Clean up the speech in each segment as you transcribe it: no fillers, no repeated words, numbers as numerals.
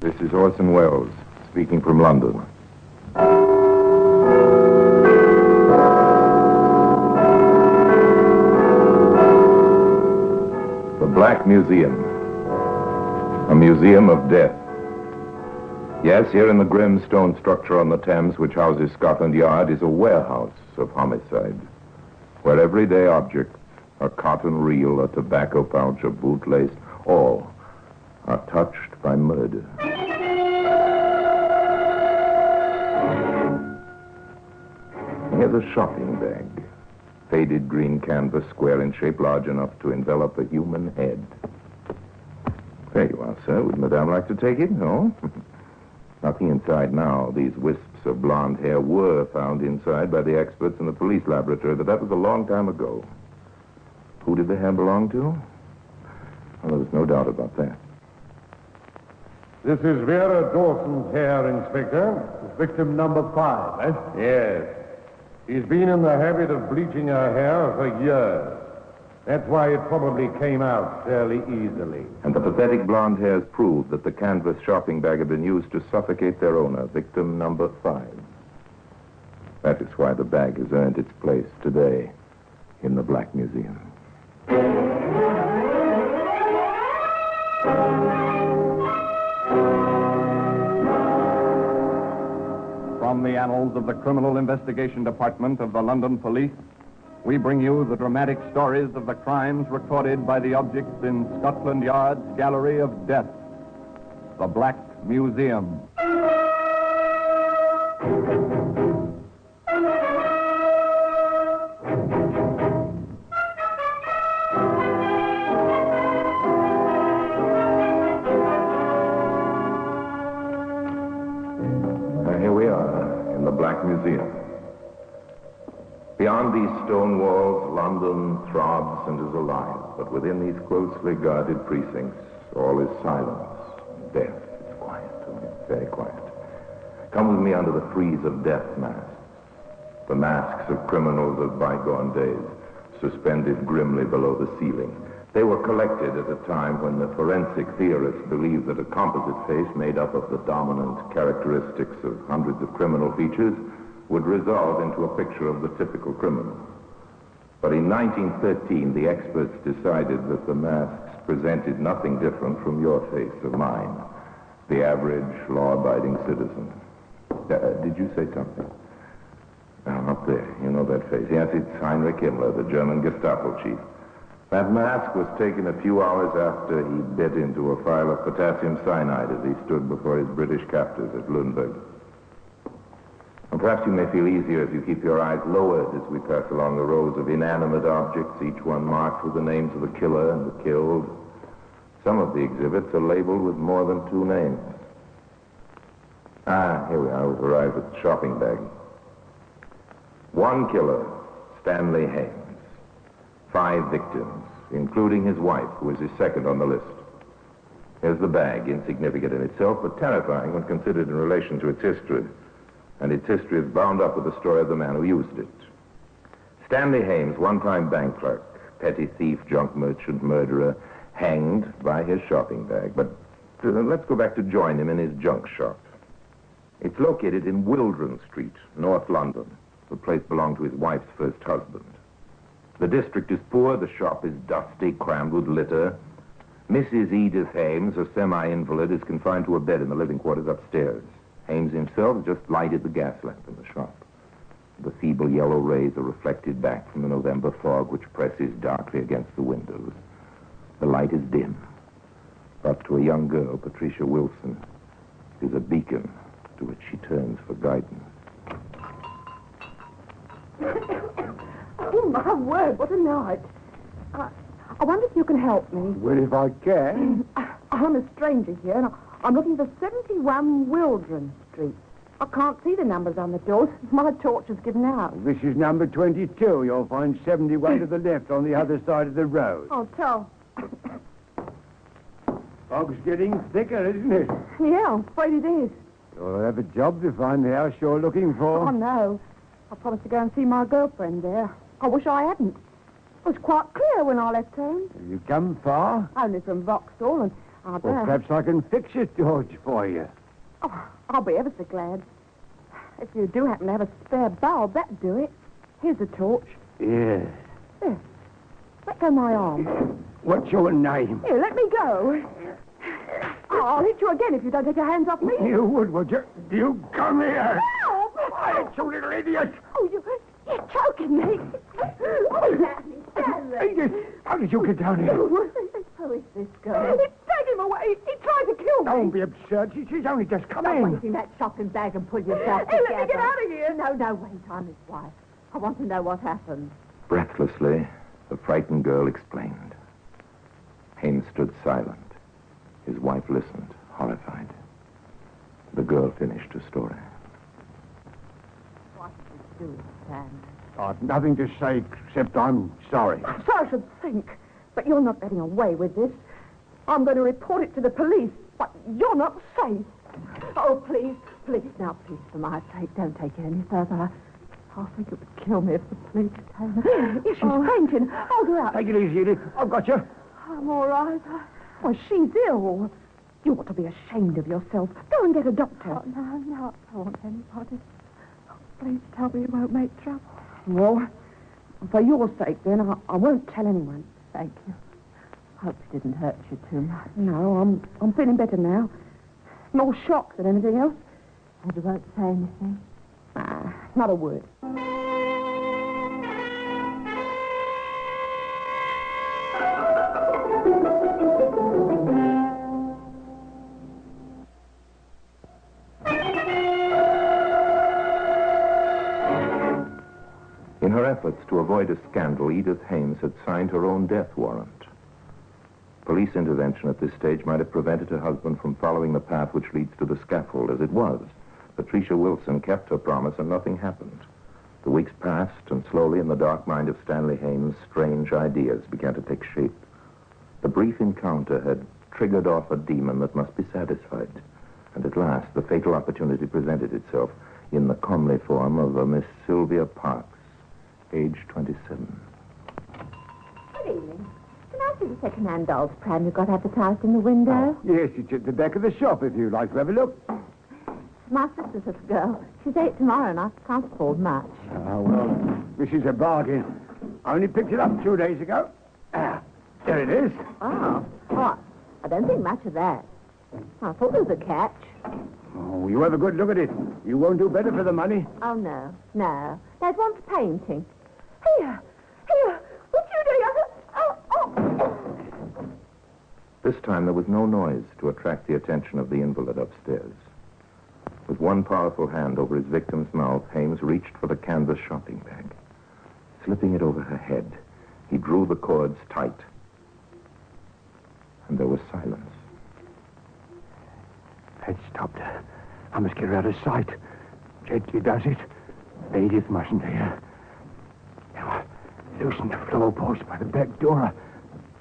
This is Orson Welles, speaking from London. The Black Museum. A museum of death. Yes, here in the grim stone structure on the Thames, which houses Scotland Yard, is a warehouse of homicide, where everyday objects, a cotton reel, a tobacco pouch, a bootlace, all are touched by murder. Here's a shopping bag. Faded green canvas, square in shape, large enough to envelop a human head. There you are, sir. Would Madame like to take it? No? Nothing inside now. These wisps of blonde hair were found inside by the experts in the police laboratory, but that was a long time ago. Who did the hair belong to? Well, there was no doubt about that. This is Vera Dawson's hair, Inspector. Victim number 5, eh? Yes. She's been in the habit of bleaching her hair for years. That's why it probably came out fairly easily. And the pathetic blonde hairs proved that the canvas shopping bag had been used to suffocate their owner, victim number 5. That is why the bag has earned its place today in the Black Museum. From the annals of the Criminal Investigation Department of the London Police, we bring you the dramatic stories of the crimes recorded by the objects in Scotland Yard's Gallery of Death, the Black Museum. Here we are in the Black Museum. Beyond these stone walls, London throbs and is alive. But within these closely guarded precincts, all is silence and death. It's quiet, very quiet. Come with me under the frieze of death masks. The masks of criminals of bygone days, suspended grimly below the ceiling. They were collected at a time when the forensic theorists believed that a composite face made up of the dominant characteristics of hundreds of criminal features would resolve into a picture of the typical criminal. But in 1913, the experts decided that the masks presented nothing different from your face or mine, the average law-abiding citizen. Did you say something? Up there, you know that face. Yes, it's Heinrich Himmler, the German Gestapo chief. That mask was taken a few hours after he bit into a phial of potassium cyanide as he stood before his British captors at Lüneburg. And perhaps you may feel easier if you keep your eyes lowered as we pass along the rows of inanimate objects, each one marked with the names of the killer and the killed. Some of the exhibits are labeled with more than 2 names. Here we are. We've arrived at the shopping bag. 1 killer, Stanley Hames. 5 victims, including his wife, who is his second on the list. Here's the bag, insignificant in itself, but terrifying when considered in relation to its history. And its history is bound up with the story of the man who used it. Stanley Hames, one-time bank clerk, petty thief, junk merchant, murderer, hanged by his shopping bag. But let's go back to join him in his junk shop. It's located in Wildron Street, North London. The place belonged to his wife's first husband. The district is poor, the shop is dusty, crammed with litter. Mrs. Edith Hames, a semi-invalid, is confined to a bed in the living quarters upstairs. Hames himself just lighted the gas lamp in the shop. The feeble yellow rays are reflected back from the November fog, which presses darkly against the windows. The light is dim, but to a young girl, Patricia Wilson, is a beacon to which she turns for guidance. Oh, my word, what a night. I wonder if you can help me. Well, if I can. I'm a stranger here, and I'm looking for 71 Wildron Street. I can't see the numbers on the doors. My torch has given out. This is number 22. You'll find 71 to the left on the other side of the road. Oh, tell. Fog's getting thicker, isn't it? Yeah, I'm afraid it is. You'll have a job to find the house you're looking for. Oh, no. I promised to go and see my girlfriend there. I wish I hadn't. It was quite clear when I left home. Have you come far? Only from Vauxhall, and I Well, bet. perhaps I can fix it, George, for you. Oh, I'll be ever so glad. If you do happen to have a spare bulb, that'd do it. Here's a torch. Yeah. There. Let go my arm. What's your name? Here, let me go. Oh, I'll hit you again if you don't take your hands off me. You would you? You come here. Help! Quiet, you little idiot. Oh, you're choking me. Oh, Edith, how did you get down here? Who is this girl? Take him away. He tried to kill me. Don't be absurd. She's only just come Don't in. wait in that shopping bag and pull yourself Hey, together. let me get out of here. No, wait. I'm his wife. I want to know what happened. Breathlessly, the frightened girl explained. Haines stood silent. His wife listened, horrified. The girl finished her story. What did you do, Stan? I've nothing to say except I'm sorry. So I should think. But you're not getting away with this. I'm going to report it to the police. But you're not safe. Oh, please. Now, please, for my sake, don't take it any further. I think it would kill me if the police came. If she's fainting, hold her up. Take it easy, Edith. I've got you. I'm all right. Well, she's ill. You ought to be ashamed of yourself. Go and get a doctor. Oh, no, I don't want anybody. Oh, please tell me you won't make trouble. Well, for your sake, then, I won't tell anyone. Thank you. Hope it didn't hurt you too much. No, I'm feeling better now. More shock than anything else. And you won't say anything? Not a word. In her efforts to avoid a scandal, Edith Hames had signed her own death warrant. Police intervention at this stage might have prevented her husband from following the path which leads to the scaffold. As it was, Patricia Wilson kept her promise and nothing happened. The weeks passed, and slowly in the dark mind of Stanley Hames, strange ideas began to take shape. The brief encounter had triggered off a demon that must be satisfied. And at last, the fatal opportunity presented itself in the comely form of a Miss Sylvia Parks, age 27. Good evening. Can I see the second-hand dolls pram you got advertised in the window? Yes, it's at the back of the shop if you'd like to have a look. It's my sister's little girl. She's 8 tomorrow, and I can't afford much. Oh, well, this is a bargain. I only picked it up 2 days ago. There it is. Oh, what? I don't think much of that. I thought there was a catch. Oh, you have a good look at it. You won't do better for the money. Oh, no. That wants painting. Here. What you doing? Oh. This time there was no noise to attract the attention of the invalid upstairs. With one powerful hand over his victim's mouth, Hames reached for the canvas shopping bag. Slipping it over her head, he drew the cords tight. And there was silence. That stopped her. I must get her out of sight. Gently does it. Edith mustn't hear. Now, I loosen the floorboards by the back door.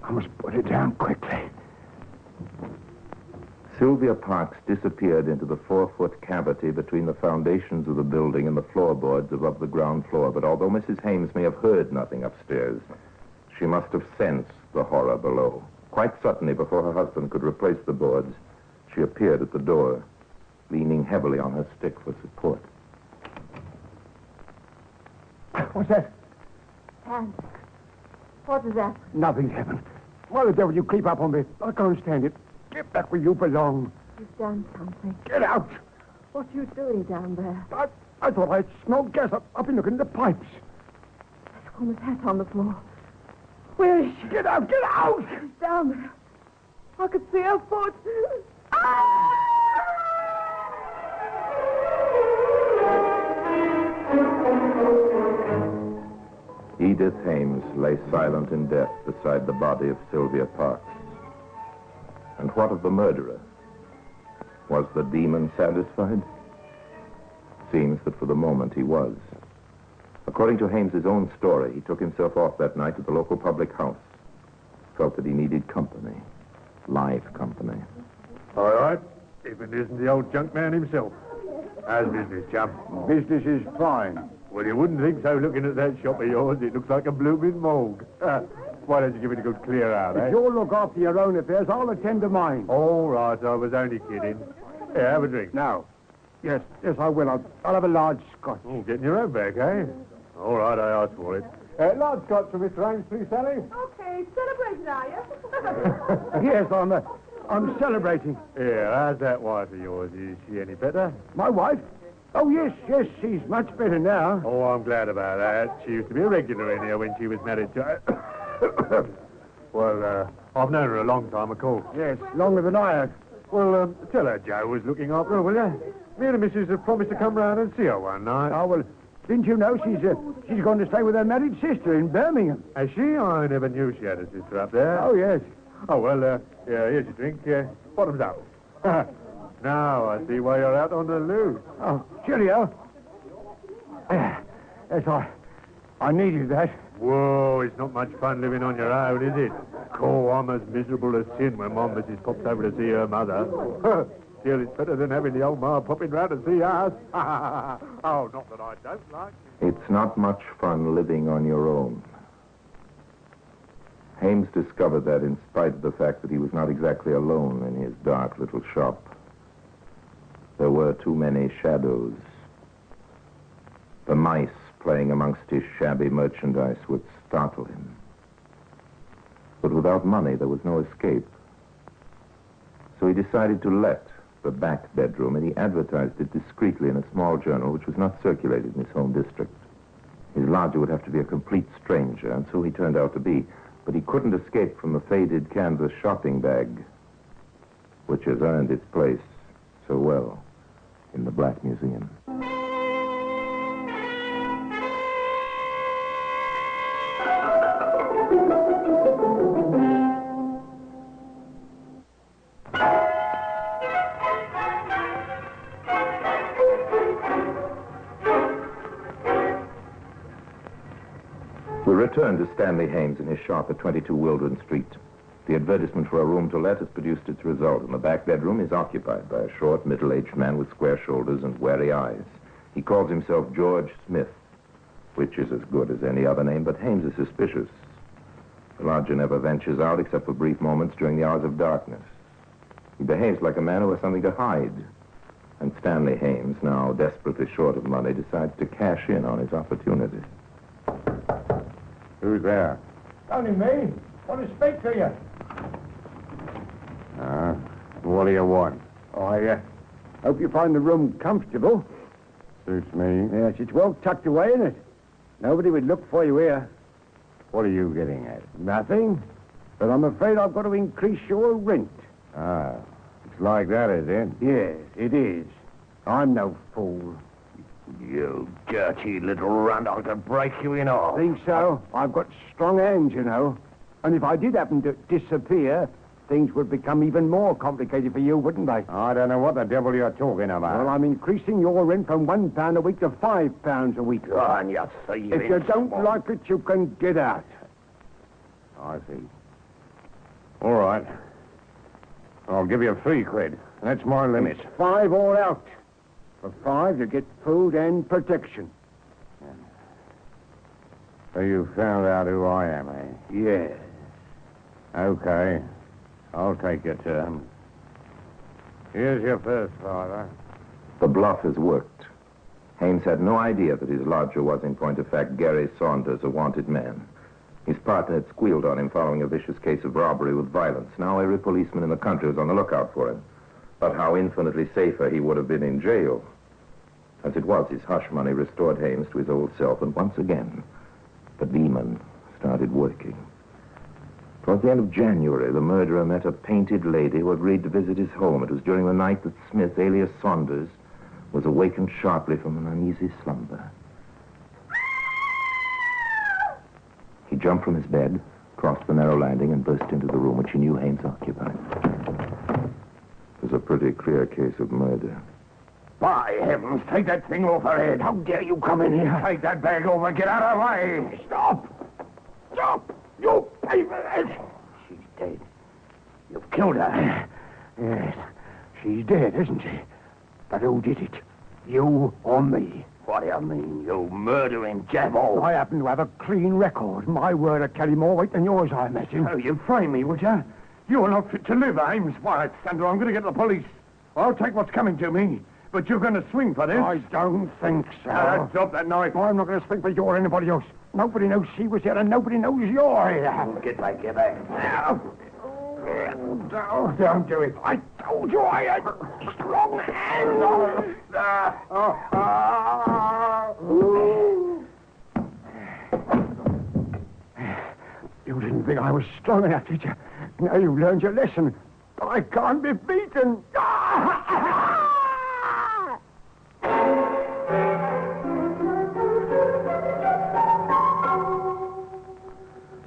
I must put it down quickly. Sylvia Parks disappeared into the 4-foot cavity between the foundations of the building and the floorboards above the ground floor. But although Mrs. Hames may have heard nothing upstairs, she must have sensed the horror below. Quite suddenly, before her husband could replace the boards, she appeared at the door, leaning heavily on her stick for support. What's that? And what is that? Nothing's happened. Why the devil you creep up on me? I can't stand it. Get back where you belong. You've done something. Get out. What are you doing down there? I thought I'd smelled gas. I've been looking at the pipes. There's a woman's hat on the floor. Where is she? Get out! Get out! She's down there. I could see her foot. Ah! Edith Hames lay silent in death beside the body of Sylvia Parks. And what of the murderer? Was the demon satisfied? Seems that for the moment he was. According to Hames's own story, he took himself off that night to the local public house. Felt that he needed company. Live company. All right, if it isn't the old junk man himself. How's business, chum? Business is fine. Well, you wouldn't think so looking at that shop of yours. It looks like a blooming morgue. Why don't you give it a good clear out, eh? If you'll look after your own affairs, I'll attend to mine. All right, I was only kidding. Here, have a drink. Now. Yes, I will. I'll have a large scotch. Oh, getting your own back, eh? All right, I asked for it. Large scotch for Mr. Ames, please, Sally. Okay, celebrated, are you? Yes, I'm celebrating. Yeah, how's that wife of yours? Is she any better? My wife? Oh, yes, she's much better now. Oh, I'm glad about that. She used to be a regular in here when she was married to... Well, I've known her a long time, of course. Yes, longer than I have. Well, tell her Joe was looking after her, will you? Me and the missus have promised to come round and see her one night. Oh, well, didn't you know she's going to stay with her married sister in Birmingham? Has she? I never knew she had a sister up there. Oh, yes. Oh, well, yeah, here's your drink. Bottoms up. Now I see why you're out on the loose. Oh, cheerio. That's all. I needed that. Whoa, it's not much fun living on your own, is it? Oh, I'm as miserable as sin when my missus pops over to see her mother. Still, it's better than having the old ma popping round to see us. Oh, not that I don't like it. It's not much fun living on your own. Hames discovered that in spite of the fact that he was not exactly alone in his dark little shop. There were too many shadows. The mice playing amongst his shabby merchandise would startle him. But without money, there was no escape. So he decided to let the back bedroom, and he advertised it discreetly in a small journal which was not circulated in his home district. His lodger would have to be a complete stranger, and so he turned out to be. But he couldn't escape from the faded canvas shopping bag, which has earned its place so well in the Black Museum. We return to Stanley Hames in his shop at 22 Wildron Street. The advertisement for a room to let has produced its result, and the back bedroom is occupied by a short, middle-aged man with square shoulders and wary eyes. He calls himself George Smith, which is as good as any other name, but Hames is suspicious. The lodger never ventures out except for brief moments during the hours of darkness. He behaves like a man who has something to hide. And Stanley Hames, now desperately short of money, decides to cash in on his opportunity. Who's there? Only me. Want to speak to you. What do you want? Oh, I hope you find the room comfortable. Suits me. Yes, it's well tucked away, isn't it? Nobody would look for you here. What are you getting at? Nothing. But I'm afraid I've got to increase your rent. It's like that, is it? Yes, it is. I'm no fool. You dirty little runt, I'll break you in half. Think so? I've got strong hands, you know. And if I did happen to disappear, things would become even more complicated for you, wouldn't they? I don't know what the devil you're talking about. Well, I'm increasing your rent from £1 a week to £5 a week. Oh, and you thieving If you don't swine. like it, you can get out. I see. All right. I'll give you 3 quid. That's my limit. It's 5 all out. For 5, you get food and protection. So you found out who I am, eh? Yes. Okay. I'll take your terms. Here's your first, Father. The bluff has worked. Hames had no idea that his lodger was, in point of fact, Gary Saunders, a wanted man. His partner had squealed on him following a vicious case of robbery with violence. Now every policeman in the country was on the lookout for him. But how infinitely safer he would have been in jail. As it was, his hush money restored Hames to his old self, and once again, the demon started working. Towards the end of January, the murderer met a painted lady who agreed to visit his home. It was during the night that Smith, alias Saunders, was awakened sharply from an uneasy slumber. He jumped from his bed, crossed the narrow landing, and burst into the room which he knew Hames occupied. It was a pretty clear case of murder. By heavens, take that thing off her head. How dare you come in here? Take that bag over. Get out of the way. Stop! Stop! You pay for this! She's dead. You've killed her. Yes, she's dead, isn't she? But who did it? You or me? What do you mean, you murdering devil? I happen to have a clean record. My word will carry more weight than yours, I imagine. Oh, you'd frame me, would you? You're not fit to live, Ames. Why, Sandra, I'm going to get the police. I'll take what's coming to me. But you're going to swing for this. I don't think so. Drop that knife. I'm not going to speak for you or anybody else. Nobody knows she was here and nobody knows you're here. Get back. Now. Oh, don't do it. I told you I had strong hands. You didn't think I was strong enough, did you? Now you learned your lesson. I can't be beaten.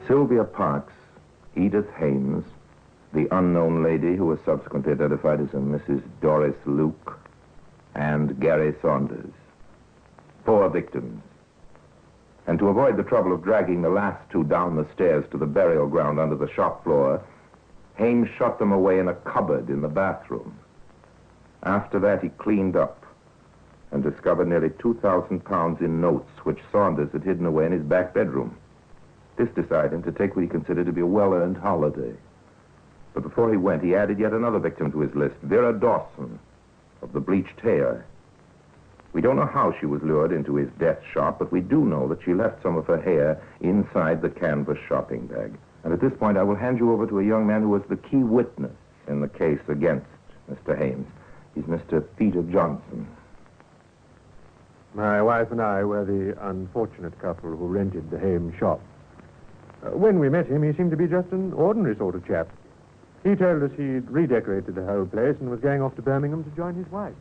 Sylvia Parks, Edith Hames, the unknown lady who was subsequently identified as a Mrs. Doris Luke, and Gary Saunders. 4 victims. And to avoid the trouble of dragging the last 2 down the stairs to the burial ground under the shop floor, Hames shut them away in a cupboard in the bathroom. After that, he cleaned up and discovered nearly 2,000 pounds in notes, which Saunders had hidden away in his back bedroom. This decided him to take what he considered to be a well-earned holiday. But before he went, he added yet another victim to his list, Vera Dawson, of the bleached hair. We don't know how she was lured into his death shop, but we do know that she left some of her hair inside the canvas shopping bag. And at this point, I will hand you over to a young man who was the key witness in the case against Mr. Hames. He's Mr. Peter Johnson. My wife and I were the unfortunate couple who rented the Hames shop. When we met him, he seemed to be just an ordinary sort of chap. He told us he'd redecorated the whole place and was going off to Birmingham to join his wife.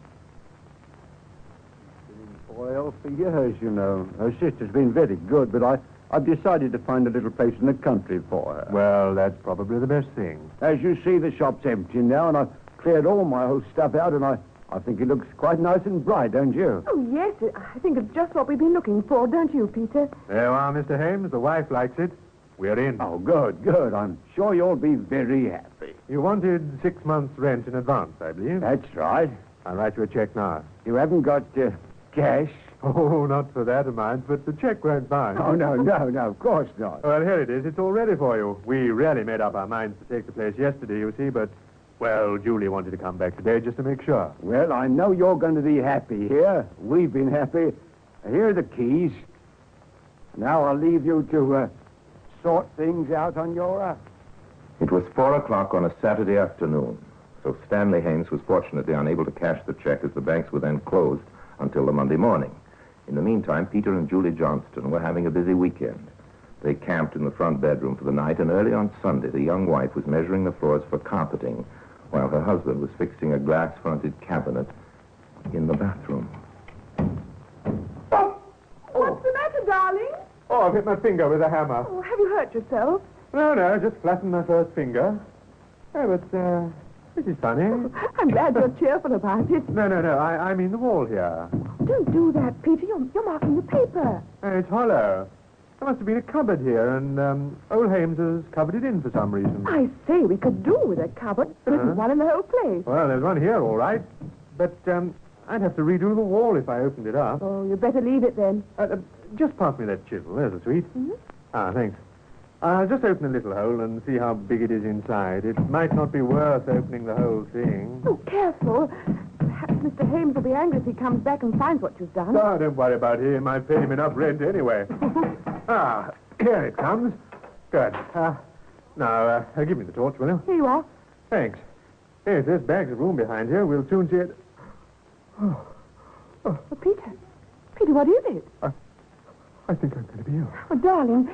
Well, for years, you know. Her sister's been very good, but I've decided to find a little place in the country for her. Well, that's probably the best thing. As you see, the shop's empty now, and I've cleared all my old stuff out, and I think it looks quite nice and bright, don't you? Oh, yes. I think it's just what we've been looking for, don't you, Peter? There you are, Mr. Hames. The wife likes it. We're in. Oh, good. I'm sure you'll be very happy. You wanted 6 months' rent in advance, I believe. That's right. I'll write you a check now. You haven't got cash? Oh, not for that amount, but the check won't bind. Oh, no, of course not. Well, here it is. It's all ready for you. We really made up our minds to take the place yesterday, you see, but, well, Julie wanted to come back today just to make sure. Well, I know you're going to be happy here. We've been happy. Here are the keys. Now I'll leave you to sort things out on your... It was 4 o'clock on a Saturday afternoon, so Stanley Hames was fortunately unable to cash the check as the banks were then closed until the Monday morning. In the meantime, Peter and Julie Johnston were having a busy weekend. They camped in the front bedroom for the night, and early on Sunday, the young wife was measuring the floors for carpeting, while her husband was fixing a glass-fronted cabinet in the bathroom. What's the matter, darling? Oh, I've hit my finger with a hammer. Oh, have you hurt yourself? No, just flattened my first finger. Oh, but, this is funny. I'm glad you're cheerful about it. No, I mean the wall here. Don't do that, Peter. You're marking the paper. It's hollow. There must have been a cupboard here, and old Hames has covered it in for some reason. I say, we could do with a cupboard. There isn't one in the whole place. Well, there's one here, all right. But, I'd have to redo the wall if I opened it up. Oh, you'd better leave it then. Just pass me that chisel. There's a sweet. Mm-hmm. Thanks. I'll just open a little hole and see how big it is inside. It might not be worth opening the whole thing. Oh, careful. Perhaps Mr. Hames will be angry if he comes back and finds what you've done. Oh, don't worry about him. I've paid him enough rent anyway. Here it comes. Good. Now, give me the torch, will you? Here you are. Thanks. Yes, there's bags of room behind here. We'll soon see it. Oh, Peter. Peter, what is it? I think I'm going to be ill. Oh, darling.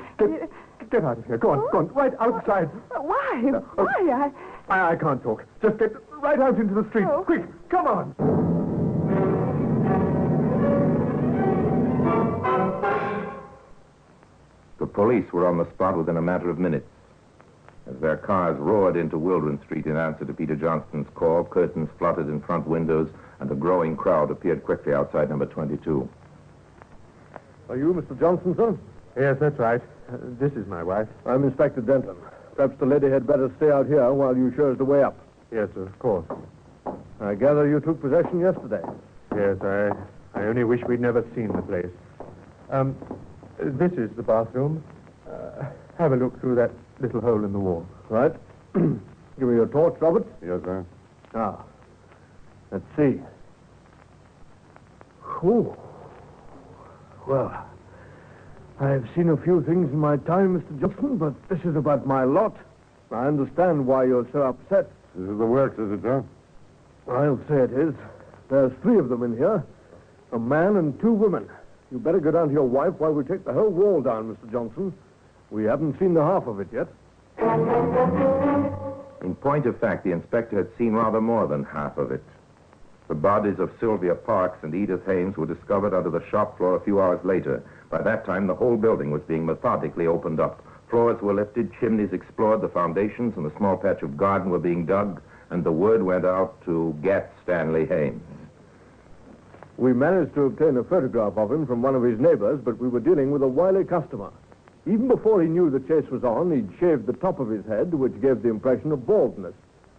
Get out of here. Go on. Right outside. Why? Why? I can't talk. Just get right out into the street. Oh. Quick, come on. The police were on the spot within a matter of minutes. As their cars roared into Wildron Street in answer to Peter Johnston's call, curtains fluttered in front windows, and a growing crowd appeared quickly outside number 22. Are you Mr. Johnson, sir? Yes, that's right. This is my wife. I'm Inspector Denton. Perhaps the lady had better stay out here while you show us the way up. Yes, of course. I gather you took possession yesterday. Yes, I I only wish we'd never seen the place. This is the bathroom. Have a look through that little hole in the wall. Right. Give me your torch, Robert. Yes, sir. Now, let's see. Ooh. Well, I've seen a few things in my time, Mr. Johnson, but this is about my lot. I understand why you're so upset. This is the works, is it, sir? I'll say it is. There's 3 of them in here. A man and 2 women. You better go down to your wife while we take the whole wall down, Mr. Johnson. We haven't seen the half of it yet. In point of fact, the inspector had seen rather more than half of it. The bodies of Sylvia Parks and Edith Hames were discovered under the shop floor a few hours later. By that time, the whole building was being methodically opened up. Floors were lifted, chimneys explored, the foundations and a small patch of garden were being dug, and the word went out to get Stanley Hames. We managed to obtain a photograph of him from one of his neighbors, but we were dealing with a wily customer. Even before he knew the chase was on, he'd shaved the top of his head, which gave the impression of baldness,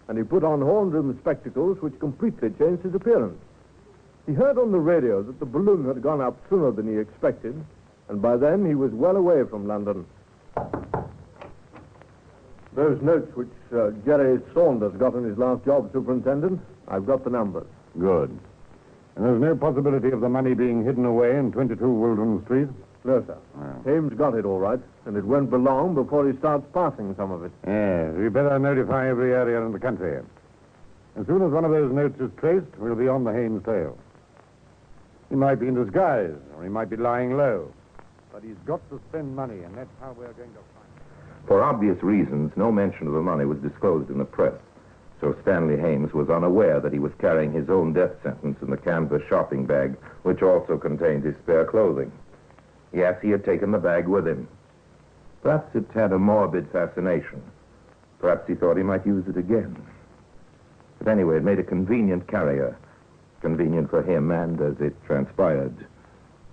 and he put on horn-rimmed spectacles, which completely changed his appearance. He heard on the radio that the balloon had gone up sooner than he expected, and by then he was well away from London. Those notes which Jerry Saunders got on his last job, Superintendent, I've got the numbers. Good. And there's no possibility of the money being hidden away in 22 Wilderness Street? No, sir. Hames got it all right, and it won't be long before he starts passing some of it. Yes, we better notify every area in the country. As soon as one of those notes is traced, we'll be on the Hames trail. He might be in disguise, or he might be lying low. But he's got to spend money, and that's how we're going to find him. For obvious reasons, no mention of the money was disclosed in the press. So Stanley Hames was unaware that he was carrying his own death sentence in the canvas shopping bag, which also contained his spare clothing. Yes, he had taken the bag with him. Perhaps it had a morbid fascination. Perhaps he thought he might use it again. But anyway, it made a convenient carrier. Convenient for him and, as it transpired,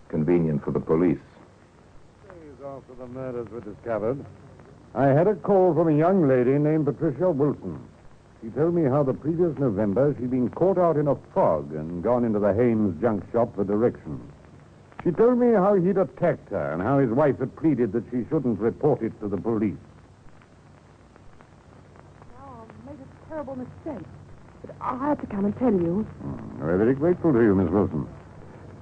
convenient for the police. Days after the murders were discovered, I had a call from a young lady named Patricia Wilson. She told me how the previous November she'd been caught out in a fog and gone into the Hames junk shop for directions. She told me how he'd attacked her and how his wife had pleaded that she shouldn't report it to the police. Oh, I made a terrible mistake. But I had to come and tell you. We're very grateful to you, Miss Wilson.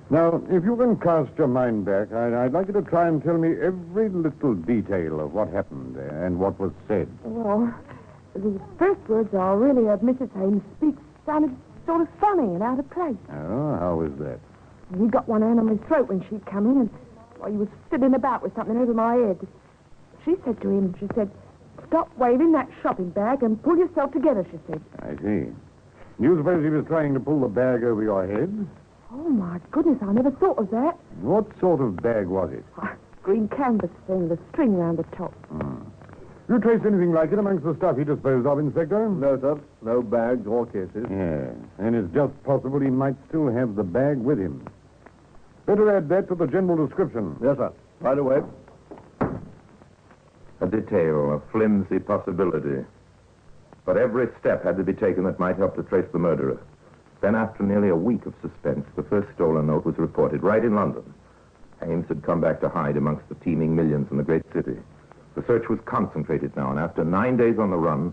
Now, if you can cast your mind back, I'd like you to try and tell me every little detail of what happened and what was said. Well, the first words are really of Mrs. Hames' speech sounded sort of funny and out of place. Oh, how was that? He got one hand on my throat when she'd come in, and while he was fiddling about with something over my head. She said to him, she said, "Stop waving that shopping bag and pull yourself together," she said. I see. Do you suppose he was trying to pull the bag over your head? Oh, my goodness, I never thought of that. What sort of bag was it? Green canvas thing, the string round the top. You traced anything like it amongst the stuff he disposed of, Inspector? No, sir. No bags or cases. Yes, and it's just possible he might still have the bag with him. Better add that to the general description. Yes, sir. Right away. A detail, a flimsy possibility. But every step had to be taken that might help to trace the murderer. Then, after nearly a week of suspense, the first stolen note was reported right in London. Hames had come back to hide amongst the teeming millions in the great city. The search was concentrated now, and after 9 days on the run,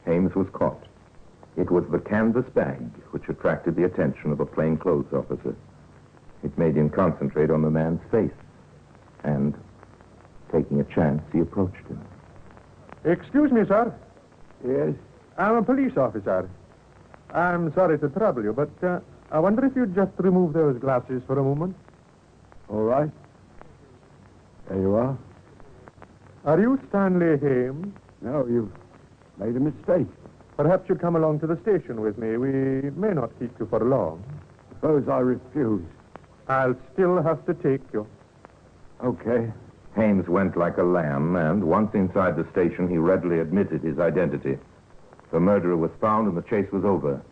Hames was caught. It was the canvas bag which attracted the attention of a plainclothes officer. It made him concentrate on the man's face. And, taking a chance, he approached him. Excuse me, sir. Yes? I'm a police officer. I'm sorry to trouble you, but I wonder if you'd just remove those glasses for a moment. All right. There you are. Are you Stanley Hames? No, you've made a mistake. Perhaps you'd come along to the station with me. We may not keep you for long. Suppose I refuse. I'll still have to take you. Okay. Hames went like a lamb, and once inside the station, he readily admitted his identity. The murderer was found, and the chase was over.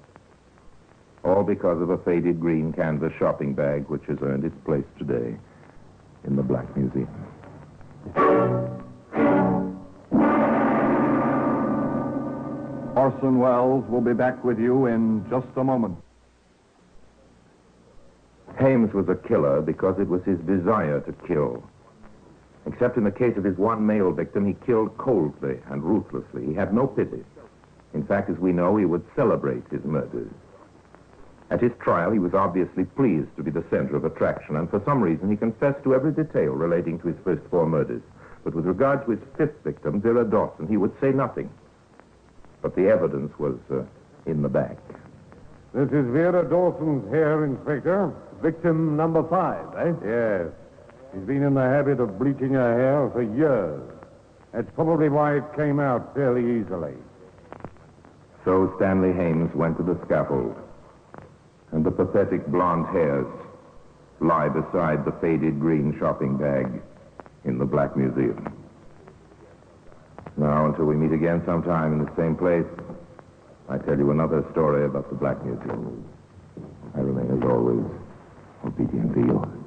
All because of a faded green canvas shopping bag, which has earned its place today in the Black Museum. Orson Welles will be back with you in just a moment. Hames was a killer because it was his desire to kill. Except in the case of his one male victim, he killed coldly and ruthlessly. He had no pity. In fact, as we know, he would celebrate his murders. At his trial, he was obviously pleased to be the center of attraction, and for some reason he confessed to every detail relating to his first 4 murders. But with regard to his 5th victim, Vera Dawson, he would say nothing. But the evidence was in the back. This is Vera Dawson's hair, Inspector. Victim number 5, eh? Yes. She's been in the habit of bleaching her hair for years. That's probably why it came out fairly easily. So Stanley Hames went to the scaffold, and the pathetic blonde hairs lie beside the faded green shopping bag in the Black Museum. Now, until we meet again sometime in the same place, I tell you another story about the Black Museum. I remain, as always, obedient to you.